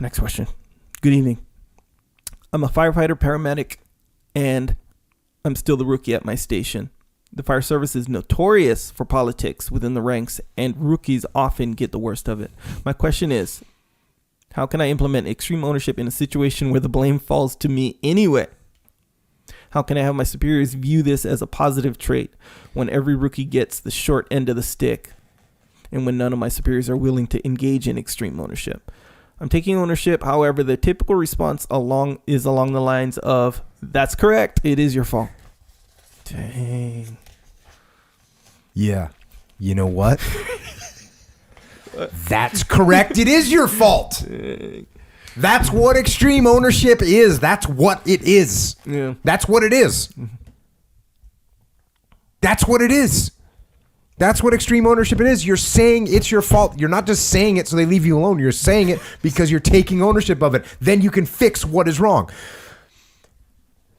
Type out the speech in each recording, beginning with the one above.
Next question. Good evening. I'm a firefighter paramedic, and I'm still the rookie at my station. The fire service is notorious for politics within the ranks, and rookies often get the worst of it. My question is, how can I implement extreme ownership in a situation where the blame falls to me anyway? How can I have my superiors view this as a positive trait when every rookie gets the short end of the stick and when none of my superiors are willing to engage in extreme ownership? I'm taking ownership. However, the typical response along the lines of, that's correct. It is your fault. Dang. Yeah. You know what? That's correct. It is your fault. Dang. That's what extreme ownership is. That's what it is. Yeah. That's what it is. That's what it is. That's what extreme ownership it is. You're saying it's your fault. You're not just saying it so they leave you alone. You're saying it because you're taking ownership of it. Then you can fix what is wrong.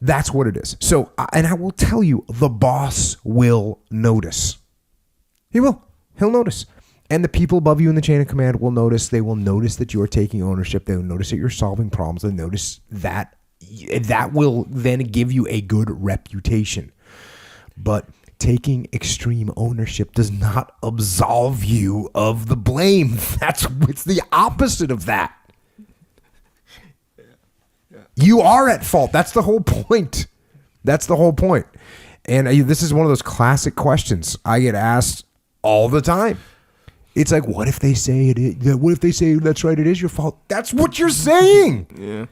That's what it is. So, and I will tell you, the boss will notice. He will. He'll notice. And the people above you in the chain of command will notice. They will notice that you're taking ownership. They will notice that you're solving problems. They'll notice that. That will then give you a good reputation. But taking extreme ownership does not absolve you of the blame. It's the opposite of that. You are at fault. That's the whole point. That's the whole point. And this is one of those classic questions I get asked all the time. It's like, what if they say it is? What if they say that's right? It is your fault. That's what you're saying. Yeah.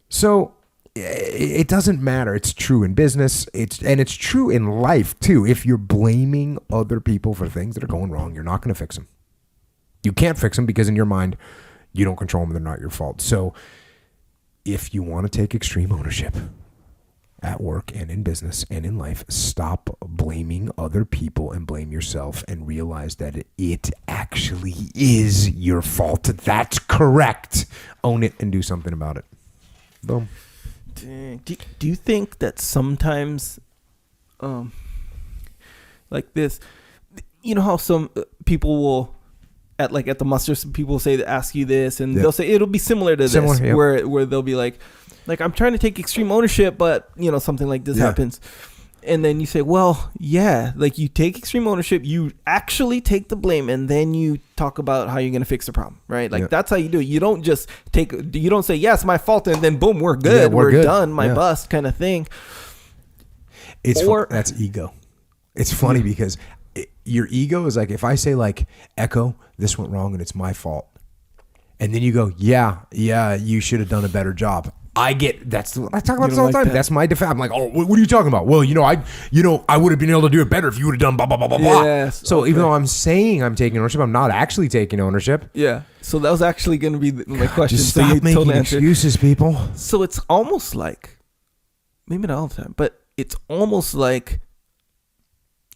So it doesn't matter. It's true in business. It's true in life too. If you're blaming other people for things that are going wrong, you're not going to fix them. You can't fix them because in your mind, you don't control them. They're not your fault. So if you want to take extreme ownership at work and in business and in life, stop blaming other people and blame yourself and realize that it actually is your fault. That's correct. Own it and do something about it. Boom. Dang. Do you think that sometimes, like this, you know how some people will, at the muster, some people say ask you this, and they'll say it'll be similar to this, where they'll be like I'm trying to take extreme ownership, but something like this happens, and then you say, well, yeah, you take extreme ownership, you actually take the blame, and then you talk about how you're gonna fix the problem, right? That's how you do it. You don't just you don't say, yes, my fault, and then boom, we're good, we're good. Done, my bust, kind of thing. That's ego. It's funny because your ego is like, if I say Echo, this went wrong and it's my fault, and then you go, yeah, you should have done a better job. I talk about this all the time. That's my defense. I'm like, oh, what are you talking about? Well, I would have been able to do it better if you would have done blah, blah, blah, blah, blah. Yes, so even though I'm saying I'm taking ownership, I'm not actually taking ownership. Yeah. So that was actually going to be my question. Just stop making excuses, people. So it's almost like, maybe not all the time, but it's almost like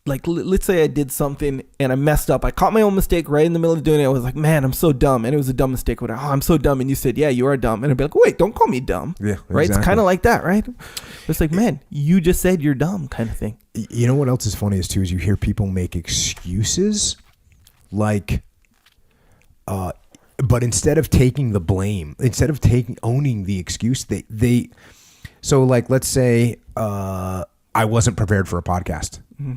let's say I did something and I messed up. I caught my own mistake right in the middle of doing it. I was like, man, I'm so dumb. And it was a dumb mistake. Whatever. Oh, I'm so dumb. And you said, yeah, you are dumb. And I'd be like, wait, don't call me dumb. Yeah. Right. Exactly. It's kind of like that, right? It's like, man, you just said you're dumb, kind of thing. You know what else is funny is you hear people make excuses but instead of taking the blame, instead of owning the excuse, so let's say, I wasn't prepared for a podcast. Mm-hmm.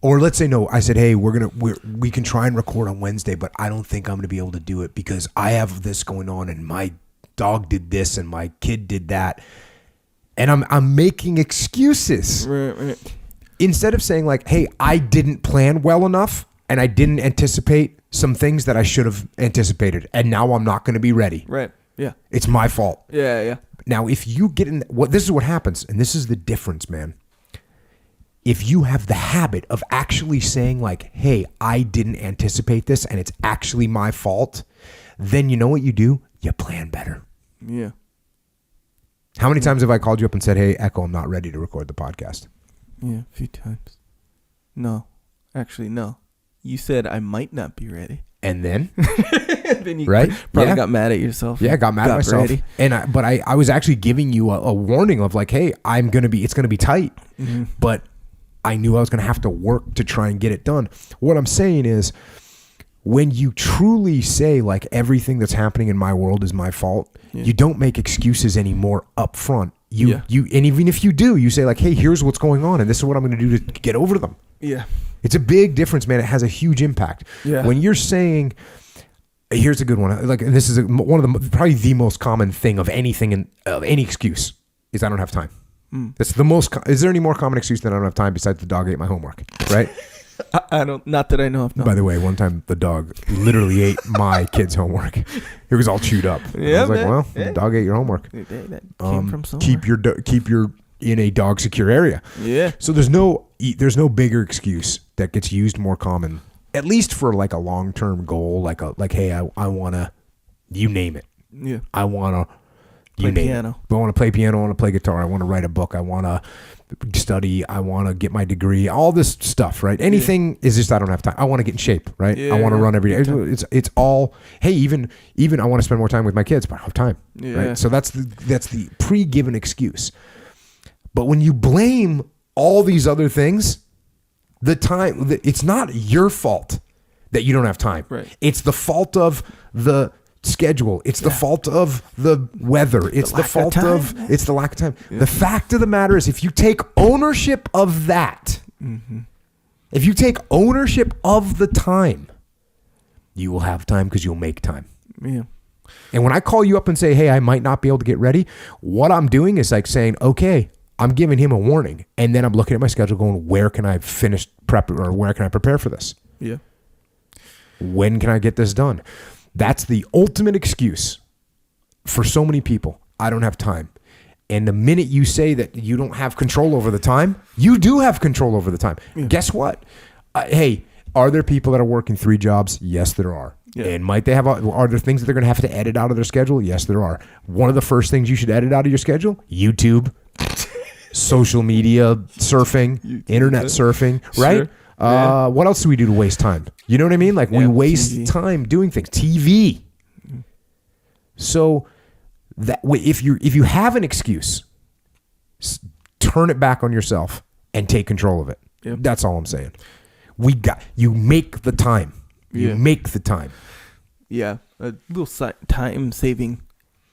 Or let's say, no, I said, hey, we can try and record on Wednesday, but I don't think I'm going to be able to do it because I have this going on and my dog did this and my kid did that. And I'm making excuses. Right. Instead of saying hey, I didn't plan well enough and I didn't anticipate some things that I should have anticipated. And now I'm not going to be ready. Right. Yeah. It's my fault. Yeah. Now, if you get in, this is what happens. And this is the difference, man. If you have the habit of actually saying hey, I didn't anticipate this and it's actually my fault, then you know what you do? You plan better. Yeah. How many times have I called you up and said, hey, Echo, I'm not ready to record the podcast? Yeah, a few times. No. Actually, no. You said I might not be ready. And then? Then you probably got mad at yourself. Yeah, I got mad at myself. Ready. And but I was actually giving you a warning of hey, it's going to be tight. Mm-hmm. But I knew I was going to have to work to try and get it done. What I'm saying is when you truly say like everything that's happening in my world is my fault, you don't make excuses anymore up front. You and even if you do, you say like, hey, here's what's going on and this is what I'm going to do to get over them. Yeah. It's a big difference, man. It has a huge impact. Yeah. When you're saying, here's a good one. Like, and this is one of the probably the most common thing of anything of any excuse is I don't have time. That's the most. Is there any more common excuse than I don't have time besides the dog ate my homework? Right. I don't. Not that I know of. No. By the way, one time the dog literally ate my kid's homework. It was all chewed up. Yeah, I was like, well, the dog ate your homework. That came from somewhere. Keep your in a dog secure area. Yeah. So there's no bigger excuse that gets used more common, at least for like a long-term goal, like hey, I want to, you name it. Yeah. I want to play piano. I want to play piano. I want to play guitar. I want to write a book. I want to study. I want to get my degree. All this stuff, right? Anything is just I don't have time. I want to get in shape, right? Yeah, I want to run every day. It's all. Hey, even I want to spend more time with my kids, but I don't have time. Yeah. Right? So that's the pre-given excuse. But when you blame all these other things, it's not your fault that you don't have time. Right. It's the fault of the schedule. It's the fault of the weather. It's the fault of it's the lack of time. Yeah. The fact of the matter is, if you take ownership of that, if you take ownership of the time, you will have time because you'll make time. Yeah. And when I call you up and say, hey, I might not be able to get ready, what I'm doing is like saying, okay, I'm giving him a warning. And then I'm looking at my schedule going, where can I finish prep or where can I prepare for this? Yeah. When can I get this done? That's the ultimate excuse for so many people. I don't have time. And the minute you say that you don't have control over the time, you do have control over the time. Yeah. Guess what? Hey, are there people that are working 3 jobs? Yes, there are. Yeah. And might they have? Are there things that they're going to have to edit out of their schedule? Yes, there are. One of the first things you should edit out of your schedule: YouTube, social media, surfing, internet surfing, right? Sure. What else do we do to waste time? You know what I mean? Like we waste TV. Time doing things. TV. So that if you have an excuse, turn it back on yourself and take control of it. Yep. That's all I'm saying. You make the time. You make the time. Yeah, a little time-saving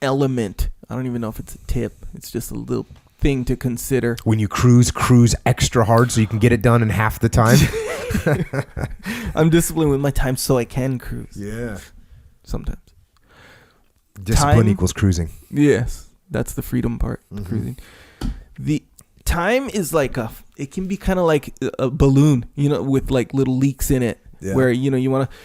element. I don't even know if it's a tip. It's just a little thing to consider. When you cruise extra hard so you can get it done in half the time. I'm disciplined with my time so I can cruise. Yeah. Sometimes. Discipline equals cruising. Yes. That's the freedom part. Cruising. The time is like it can be kind of like a balloon, with like little leaks in it. Yeah. Where, you want to,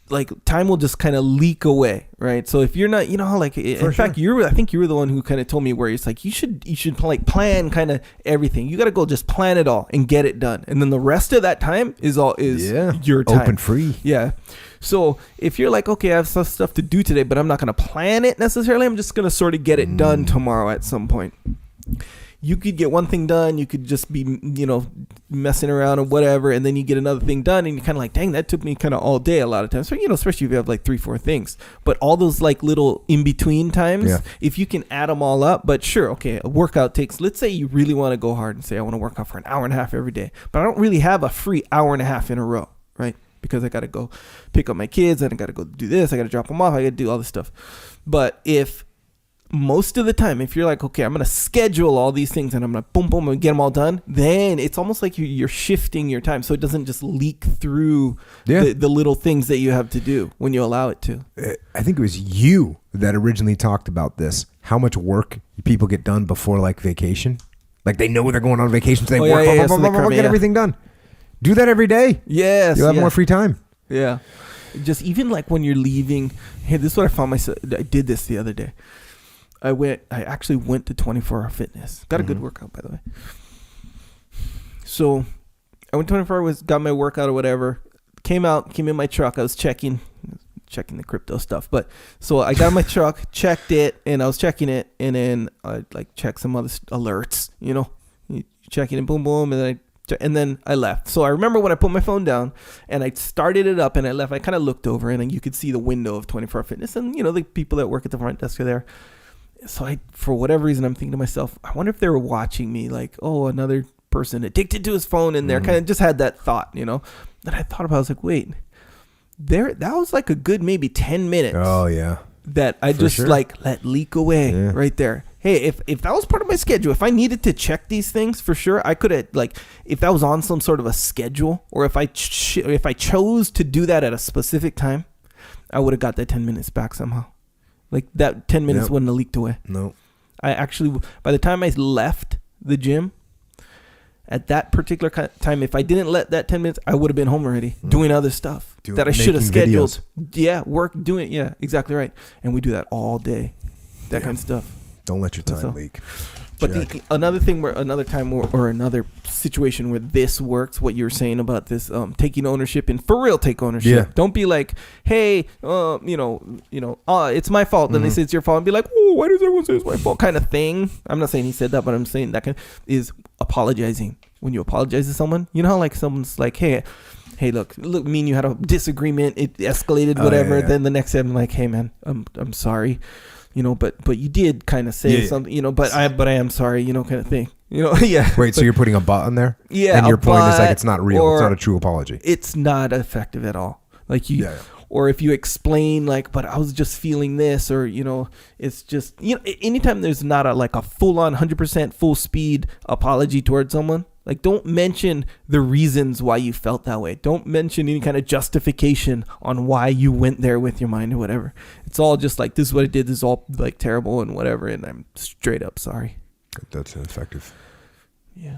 like, time will just kind of leak away, right? So if you're not, how, like, in fact, I think you were the one who kind of told me where it's like, you should like plan kind of everything. You got to go just plan it all and get it done. And then the rest of that time is your time. Open free. Yeah. So if you're like, okay, I have some stuff to do today, but I'm not going to plan it necessarily. I'm just going to sort of get it done tomorrow at some point. You could get one thing done. You could just be, messing around or whatever. And then you get another thing done. And you're kind of like, dang, that took me kind of all day a lot of times. So, especially if you have like 3-4 things. But all those like little in-between times, if you can add them all up. But sure, okay, a workout takes, let's say you really want to go hard and say, I want to work out for an hour and a half every day. But I don't really have a free hour and a half in a row, right? Because I got to go pick up my kids. And I got to go do this. I got to drop them off. I got to do all this stuff. But most of the time, if you're like, okay, I'm going to schedule all these things and I'm going to boom, boom, and get them all done, then it's almost like you're shifting your time so it doesn't just leak through the little things that you have to do when you allow it to. I think it was you that originally talked about this, how much work people get done before like vacation. Like they know they're going on vacation, so they work, get everything done. Do that every day. Yes. You'll have more free time. Yeah. Just even like when you're leaving. Hey, this is what I found myself. I did this the other day. I actually went to 24-Hour Fitness. Got a good workout, by the way. So I went 24 hours, got my workout or whatever. Came in my truck. I was checking the crypto stuff. But so I got in my truck, checked it, and I was checking it, and then I like checked some other alerts. You check it and boom, boom, and then I left. So I remember when I put my phone down and I started it up and I left. I kind of looked over and you could see the window of 24-Hour Fitness, and the people that work at the front desk are there. So for whatever reason, I'm thinking to myself, I wonder if they were watching me, like, oh, another person addicted to his phone in there. Kind of just had that thought, That I thought about. I was like, wait, that was like a good maybe 10 minutes. Oh yeah. That I just sure. like let leak away right there. Hey, if that was part of my schedule, if I needed to check these things for sure, I could have, like, if that was on some sort of a schedule, or if I chose to do that at a specific time, I would have got that 10 minutes back somehow. Like that 10 minutes wouldn't have leaked away. No. I actually, by the time I left the gym, at that particular time, if I didn't let that 10 minutes, I would have been home already doing other stuff that I should have scheduled. Videos. Yeah, work, doing, yeah, exactly right. And we do that all day, that kind of stuff. Don't let your time leak. But another situation where this works, what you were saying about this, taking ownership, and for real, take ownership. Yeah. Don't be like, hey, it's my fault. Then they say it's your fault, and be like, oh, why does everyone say it's my fault? Kind of thing. I'm not saying he said that, but I'm saying that kind of is apologizing. When you apologize to someone, you know how like someone's like, hey, look, me and you had a disagreement. It escalated, whatever. Then the next day I'm like, hey, man, I'm sorry. But you did kind of say something, but I am sorry, kind of thing, yeah. Wait, so you're putting a but on there? Yeah. And your point is like, it's not real. It's not a true apology. It's not effective at all. Like or if you explain like, but I was just feeling this, or, it's just, anytime there's not a full on 100% full speed apology towards someone, like, don't mention the reasons why you felt that way. Don't mention any kind of justification on why you went there with your mind or whatever. It's all just like, this is what I did. This is all like terrible and whatever. And I'm straight up sorry. That's effective. Yeah.